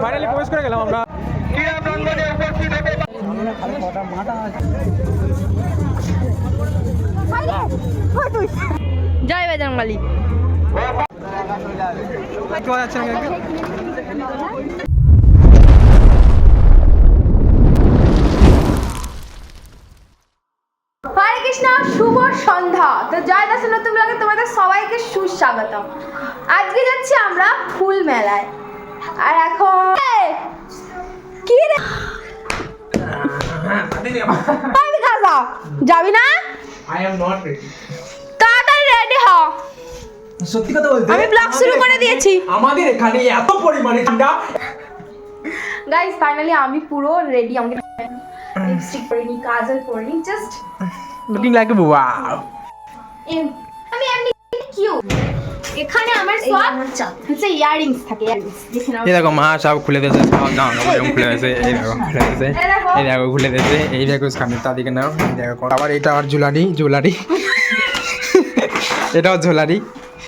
Finally প্রবেশ করে গেলাম আমরা। জয় বজরংবলী। হরে কৃষ্ণ, শুভ সন্ধ্যা। তো জয় দাস নতুন ব্লগে তোমাদের সবাইকে সুস্বাগতম। আজকে যাচ্ছি আমরা ফুল মেলায়। আর এখন কি রে যাবি না? I am not ready. তাড়াতাড়ি রেডি হ। সত্যি কথা বলতে আমি ব্লগ শুরু করে দিয়েছি। আমাদের এখানে এত পরিমাণে ঠান্ডা। গাইস ফাইনালি আমি পুরো রেডি। আমাকে লিপস্টিক পরিনি, কাজল পরিনি, just looking like a wow. আমি এমনি কিউট। এখানে আমার সব হচ্ছে ইয়ারিংস থাকে, ইয়ারিংস দেখে নাও। এই দেখো মা সব খুলে দিয়েছে, সব দাও খুলে দিয়েছে। এই দেখো খুলে দিয়েছে, এই দেখো খুলে দিয়েছে। এই দেখো কামিজটা দিকে নাও, দেখো আবার এটা আর জুলারি এটাও ঝোলারি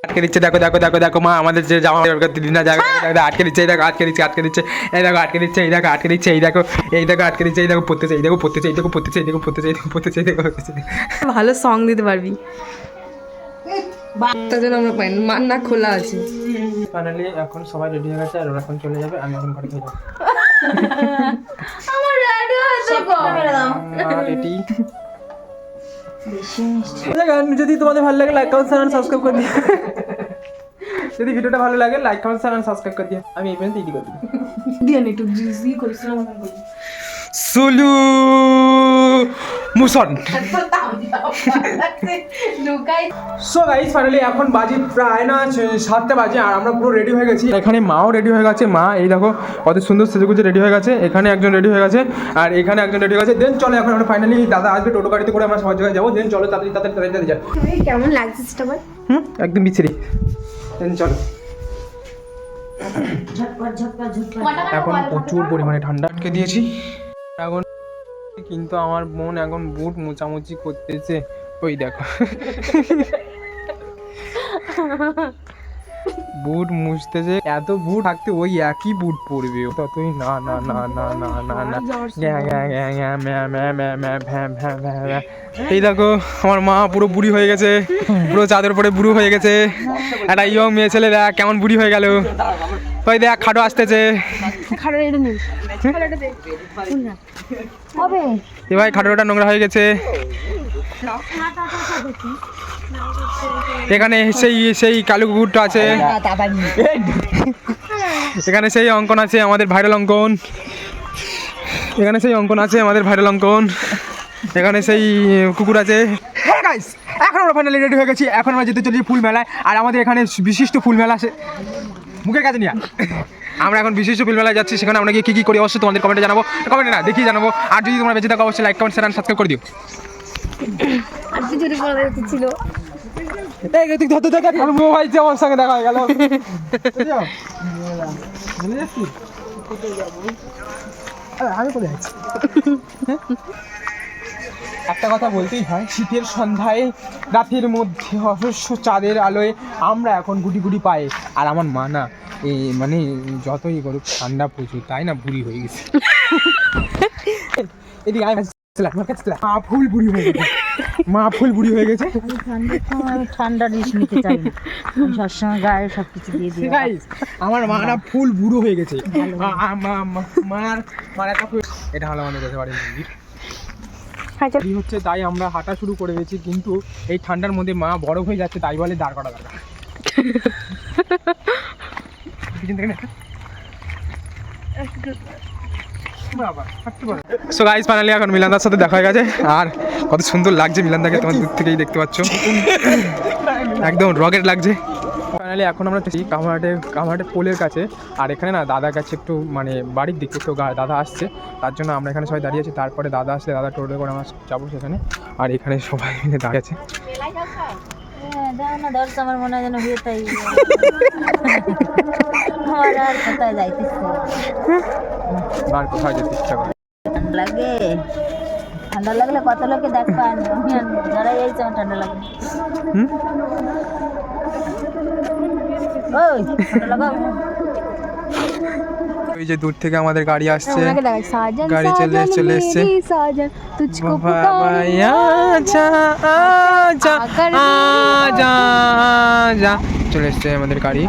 আটকে দিচ্ছে। দেখো দেখো দেখো দেখো মা আমাদের যে জামা দিনা জায়গা আটকে দিচ্ছে। এই দেখো আটকে দিচ্ছে, আটকে দিচ্ছে। এই দেখো আটকে দিচ্ছে, এই দেখো আটকে দিচ্ছে। এই দেখো আটকে দিচ্ছে। এই দেখো পড়তেছে, এই দেখো পড়তেছে, এই দেখো পড়তেছে, এই দেখো পড়তেছে, এই দেখো পড়তেছে, এই দেখো পড়তেছে। ভালো সং দিতে পারবি। তার জন্য আমরা পাই মান্না খোলা আছে। ফাইনালি এখন সবাই রেডি হয়ে গেছে আর ওরা এখন চলে যাবে। আমি এখন ঘরে খেয়ে যাবো। আমার রেডি হয়েছে গো। রেডি। যদি তোমাদের ভালো লাগে like comment share and subscribe করে দিও। যদি ভিডিওটা ভালো লাগে like comment share and subscribe করে দিও। আমি এই পর্যন্ত ইডি করে দিই। দিয়ে নে একটু জিজি করিছিলাম মতন করি। সুলু মুসন। সো গাইস ফাইনালি এখন বাজে প্রায় না 7টা বাজে আর আমরা পুরো রেডি হয়ে গেছি। এখানে মাও রেডি হয়ে গেছে। মা এই দেখো কত সুন্দর সেজেগুজে রেডি হয়ে গেছে। এখানে একজন রেডি হয়ে গেছে আর এখানে একজন রেডি হয়ে গেছে। দেন চলো এখন আমরা ফাইনালি দাদা আসবে টোটো গাড়িতে করে আমরা সবাই জায়গায় যাবো। দেন চলো তাড়াতাড়ি যাই। তুমি কেমন লাগছে সেটা বল। একদম বিচ্ছিরি। দেন চলো। এখন প্রচুর পরিমাণে ঠান্ডা আটকে দিয়েছি এখন, কিন্তু আমার বোন এখন বুট মোচামুচি করতেছে। ওই দেখো বুট মুছতেছে। এত বুট থাকতে ওই একই বুট পরবে ততই না না না না না না না। এই দেখো আমার মা পুরো বুড়ি হয়ে গেছে, পুরো চাঁদের উপরে বুড়ো হয়ে গেছে। একটা ইয়ং মেয়ে ছেলে দেখ কেমন বুড়ি হয়ে গেল। ওই দেখ খাটো আসতেছে। এ ভাই খাটোটা নোংরা হয়ে গেছে। এখানে সেই কালো কুকুরটা আছে, এখানে সেই অঙ্কন আছে আমাদের ভাইরাল অঙ্কন, এখানে সেই অঙ্কন আছে আমাদের ভাইরাল অঙ্কন, এখানে সেই কুকুর আছে। এখন আমরা ফাইনালি রেডি হয়ে গেছি। এখন আমরা যেতে চলেছি ফুল মেলায়। আর আমাদের এখানে বিশিষ্ট ফুল মেলা আছে মুখের কাছে নিয়ে। আমরা এখন বিশিষ্ট ফুল মেলায় যাচ্ছি। সেখানে আমরা গিয়ে কী কী করি অবশ্যই তোমাদের কমেন্টে জানাবো, কমেন্টে না দেখি জানাবো। আর যদি তোমরা বেঁচে থাকো অবশ্যই like comment share and subscribe করে দিও। আর কিছু বলা ছিল এই তুই ধরতে দেখ আমার মোবাইল যে আমার সঙ্গে দেখা হয়ে গেল। আমি বলে যাচ্ছি একটা কথা বলতেই হয়, শীতের সন্ধ্যায় রাতের মধ্যে অবশ্য চাঁদের আলোয় আমরা এখন গুটি গুটি পাই। আর আমার মা না এই মানে যতই করুক ঠান্ডা প্রচুর, তাই না বুড়ি হয়ে গেছে। এদিকে মা ফুল বুড়ি হয়ে গেছে, মা ফুল বুড়ি হয়ে গেছে। ঠান্ডা জিনিস নিতে চাই না, সবসময় গায়ে সব কিছু দিয়ে দিই। আমার মা না ফুল বুড়ো হয়ে গেছে। মার একটা এটা হলো আমাদের কাছে বাড়ির মন্দির হচ্ছে, তাই আমরা হাঁটা শুরু করে দিয়েছি। কিন্তু এই ঠান্ডার মধ্যে মা বরফ হয়ে যাচ্ছে, তাই বলে দাঁড় করা দরকার। সো গাইস ফাইনালি এখন মিলানদার সাথে দেখা হয়ে গেছে। আর কত সুন্দর লাগছে মিলানদাকে, তোমার দূর থেকেই দেখতে পাচ্ছ, একদম রকেট লাগছে। ফাইনালি এখন আমরা কামারহাটের পোলের কাছে। আর এখানে না দাদার কাছে একটু মানে বাড়ির দিকে তো দাদা আসছে, তার জন্য আমরা এখানে সবাই দাঁড়িয়ে আছি। তারপরে দাদা আসলে দাদা টোটো করে আমরা যাবো সেখানে। আর এখানে সবাই মিলে দাঁড়িয়ে আছে। আমার মনে হয় যেন বিয়েটাই আমার আর কোথায় যাইতেছে, আর কোথায় যেতে ইচ্ছা করে লাগে। ঠান্ডা লাগলে কত লোকে দেখবা, যারা এই আমার ঠান্ডা লাগে। ওই ঠান্ডা লাগাও ওই যে দূর থেকে আমাদের গাড়ি আসছে, ওনাকে দেখাই সাজন গাড়ি চলে এসছে। মেরি সাজন তুঝকো ভাই আজা আজা আজা আজা চলে এসছে আমাদের গাড়ি।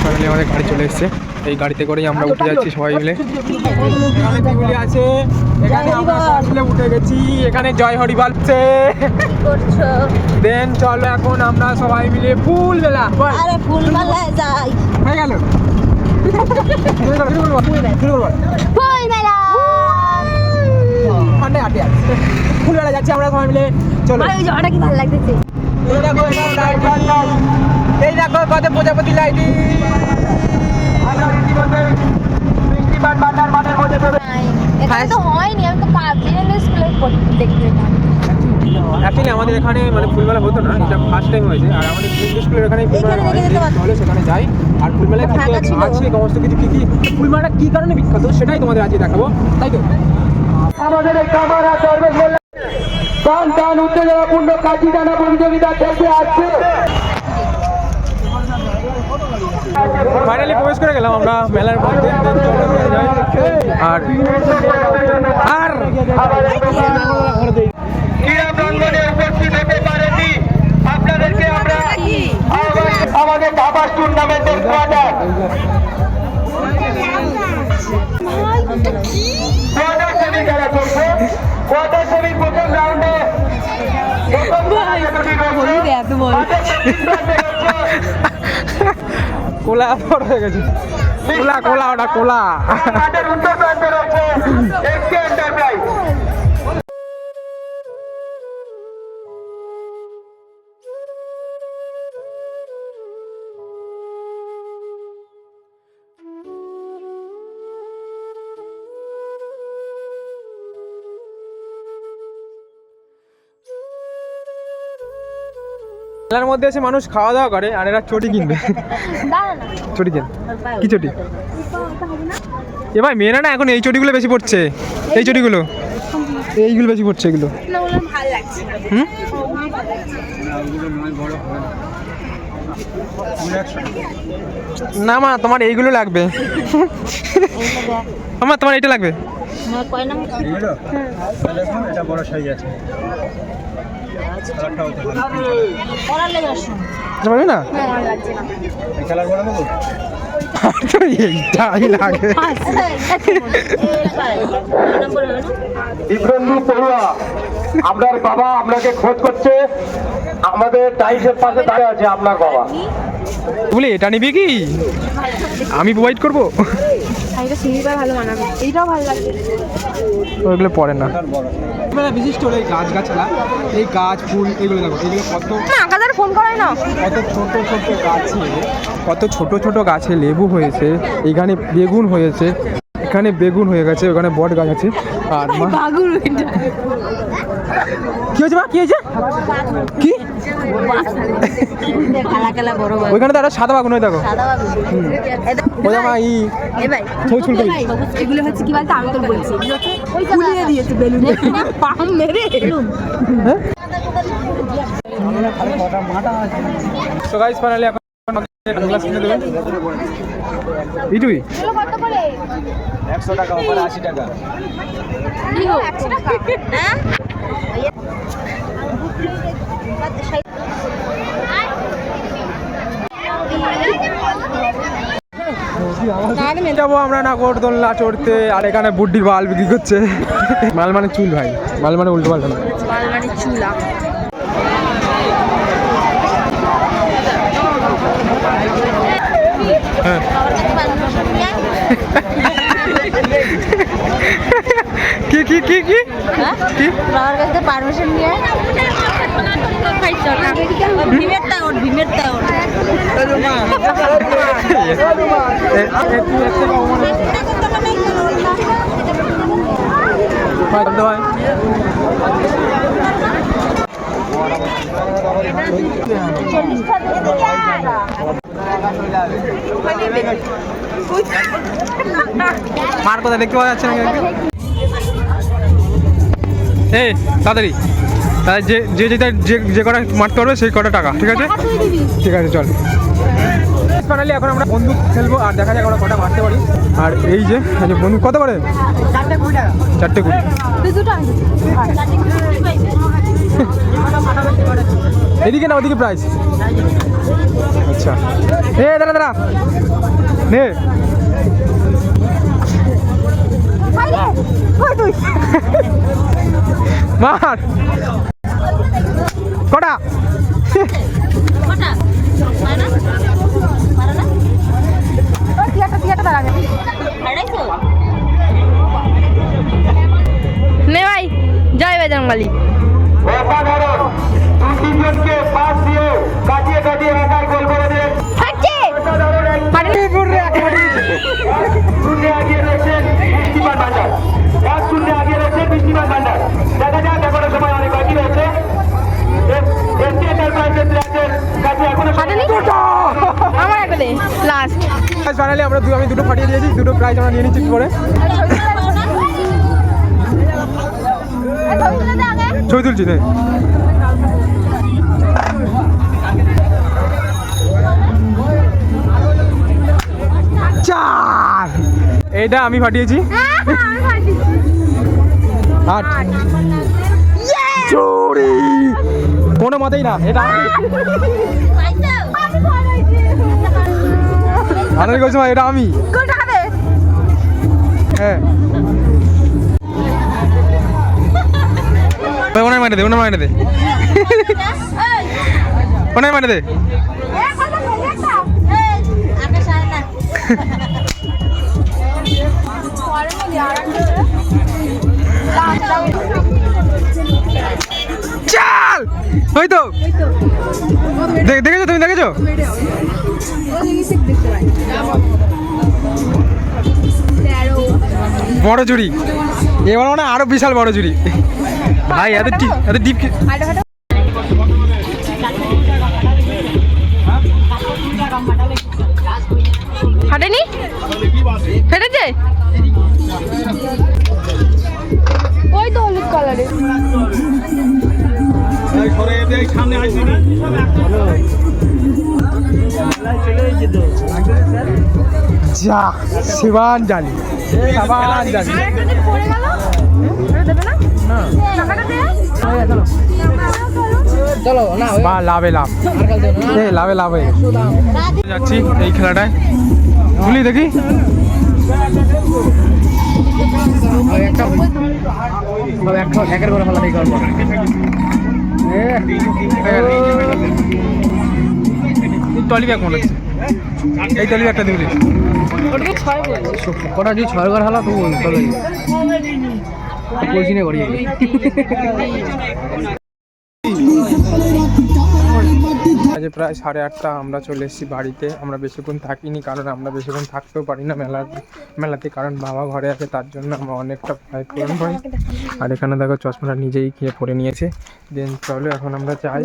ফাইনালি আমাদের গাড়ি চলে এসছে, এই গাড়িতে করেই আমরা উঠে যাচ্ছি সবাই মিলে। এখানে দিগুলি আছে, এখানে আমরা সবাই মিলে উঠে গেছি, এখানে জয় হরি বাজছে। করছো দেন চলো এখন আমরা সবাই মিলে ফুল মেলা। আরে ফুল মেলায় যাই হয়ে গেল ফুল মেলা ফুল মেলা যাচ্ছি আমরা সবাই মিলে। চলো ভাই ওই জায়গাটা কি ভালো লাগতেছে। এই দেখো এখানে লাইট জ্বালানো, এই দেখো কত প্রজাপতি লাইটিং। এখানে তো হয়নি, আমি তো পাবলিক স্কুলে দেখতে যেতাম। অ্যাকচুয়ালি আমাদের এখানে মানে ফুলমেলা হতো না, এটা ফার্স্ট টাইম হয়েছে। আর আমাদের ইংলিশ স্কুলের এখানে ফুলমেলা এখানে হয়, দেখে যেতে পারতো। তাহলে সেখানে যাই। আর ফুলমেলায় ফাঁকা কিন্তু ছিল। আছে সমস্ত কিছু, কী কী ফুলমেলাটা কী কারণে বিখ্যাত সেটাই তোমাদের আজকে দেখাবো, তাই তো। আমাদের এই কামারা দরবেশ মোল্লা টান টান উত্তেজনাপূর্ণ কাঠি টানা প্রতিযোগিতা খেলতে আসছে। ফাইনালি প্রবেশ করে গেলাম আমরা মেলার মধ্যে। চলো চলে যাই। আর আর ক্রীড়া প্রাঙ্গণে উপস্থিত হতে পারেনি আপনাদেরকে আমরা আমাদের ধাবাস টুর্নামেন্টের কোয়ার্টার সেমি খেলা চলছে। কোয়ার্টার সেমির প্রথম রাউন্ডে কোলা হয়ে গেছে, কোলা কোলা ওটা কোলা। মাঠের উত্তর প্রান্তে রয়েছে এসকে এন্টারপ্রাইজ। মেলার মধ্যে এসে মানুষ খাওয়া দাওয়া করে, আর এরা চটি কিনবে। চটি কেন, কি চটি? এ ভাই মেয়েরা না এখন এই চটিগুলো বেশি পড়ছে, এই চটিগুলো এইগুলো বেশি পড়ছে এগুলো। না ওগুলো ভালো লাগছে না। হুম না মা তোমার এইগুলো লাগবে। আমার তোমার এইটা লাগবে। কয় নাম এটা বড় সাইজ আছে। পড়ার লেগে আসুন পারবে না ভালো লাগছে না। এই কালার বড় নেবো। তো এইটাই লাগে। বিভ্রন্দু পড়ুয়া আপনার বাবা আপনাকে খোঁজ করছে, আমাদের টাইসের পাশে দাঁড়িয়ে আছে আপনার বাবা। বলি এটা নিবি কি, আমি প্রোভাইড করবো। এটা সিঙ্গিবার ভালো মানাবে, এইটাও ভালো লাগছে। ওইগুলো পড়ে না। মানে বিশিষ্ট হলো এই গাছগাছালা, এই গাছ ফুল এগুলো দেখো, এগুলো কত আকাদার ফোন করাই না। কত ছোট ছোট গাছে, কত ছোট ছোট গাছে লেবু হয়েছে, এখানে বেগুন হয়েছে, এখানে বেগুন হয়ে গেছে, ওখানে বট গাছ আছে। আর মা বাগুর ওইটা কি হয়েছে মা, কি হয়েছে, কি খেলা খেলা বড় বাবু ওইখানে তো একটা সাদা বাগুন, ওই দেখো সাদা বাবু ওই মা ই এ ভাই ছবি ছুল করি। এগুলো হচ্ছে কি বলতো, আমি তোর বলছি এগুলো হচ্ছে ফুলিয়ে দিয়েছে বেলুন পাম মেরে। হ্যাঁ সো গাইস ফাইনালি এখন গ্লাস কিনে দেবে ইটুই। এগুলো কত করে? 100 টাকা ওপরে 80 টাকা। কি গো 100 টাকা? হ্যাঁ যাবো আমরা নাগরদোলনা চড়তে, আর এখানে বুড্ডির বাল বিক্রি করছে। মাল মানে চুল ভাই, মাল মানে উল্টো পাল্টা না। বালমানি চুলা। হ্যাঁ কি কি কি কি কি বাবার কাছে পারমিশন নিয়ে ভীমেরটা ওর ভীমেরটা ওর মার কথা দেখতে পাওয়া যাচ্ছে না। এই তাড়াতাড়ি তাই যে যে যেটা যে কটা মারতে পারবে সেই কটা টাকা, ঠিক আছে? ঠিক আছে, চল। ফাইনালি এখন আমরা বন্দুক খেলবো আর দেখা যাক আমরা কটা মারতে পারি। আর এই যে বন্দুক কত করে? 4 20 এদিকে না ওদিকে প্রাইস? আচ্ছা, এ দাঁড়া দাঁড়া নে। মার কটা? নে ভাই, জয় বজরংবলী। অসাধারণ 2-3 জনকে পাস দিয়ে কাটিয়ে কাটিয়ে একাই গোল করে দিলেন। অসাধারণ এক শূন্যে এগিয়ে রয়েছেন বৃষ্টিপাত ভান্ডার। 1-0 এগিয়ে রয়েছেন বৃষ্টিপাত ভান্ডার। দেখা যাক এখনো সময় অনেক বাকি রয়েছে। এসটি এন্টারপ্রাইজেস ল্যান্ডের কাছে এখনো আমার একটা দে লাস্ট। ফাইনালি আমি দুটো ফাটিয়ে দিয়েছি, দুটো প্রাইজ আমরা নিয়ে নিচ্ছি পরে। ছবি তুলছি নে। চার, এইটা আমি ফাটিয়েছি। আট, চুরি কোনো মতেই না, এটা আমি বলছি এটা আমি। হ্যাঁ ওনার মানে দে, ওনার মানে দে, ওনার মানে দে। চাল ওই তো দেখেছো, তুমি দেখেছো? বড় চুরি এবার মানে আরো বিশাল বড় চুরি ভাই। এত ডিপ ফাটেনি? ফেটেছে? ওই তো হলুদ কালারের। যা শিবান জালি, সাবান জালি। চলো না বা লাভে লাভ, লাভে লাভ হয়ে যাচ্ছি এই খেলাটায়। বলি দেখি একের করে ফেলা দেখি টলি ব্যাগ মনে হচ্ছে, এই টলি ব্যাগটা দিবি। কটা যদি 6 ঘর হলো তো বলছি না করি। আজ প্রায় 8:30 আমরা চলে এসেছি বাড়িতে। আমরা বেশিক্ষণ থাকিনি, কারণ আমরা বেশিক্ষণ থাকতেও পারি না মেলাতে, কারণ বাবা ঘরে আছে, তার জন্য আমরা অনেকটা ভয় পূরণ করি। আর এখানে দেখো চশমাটা নিজেই খেয়ে পরে নিয়েছে। দেন চলো এখন আমরা যাই।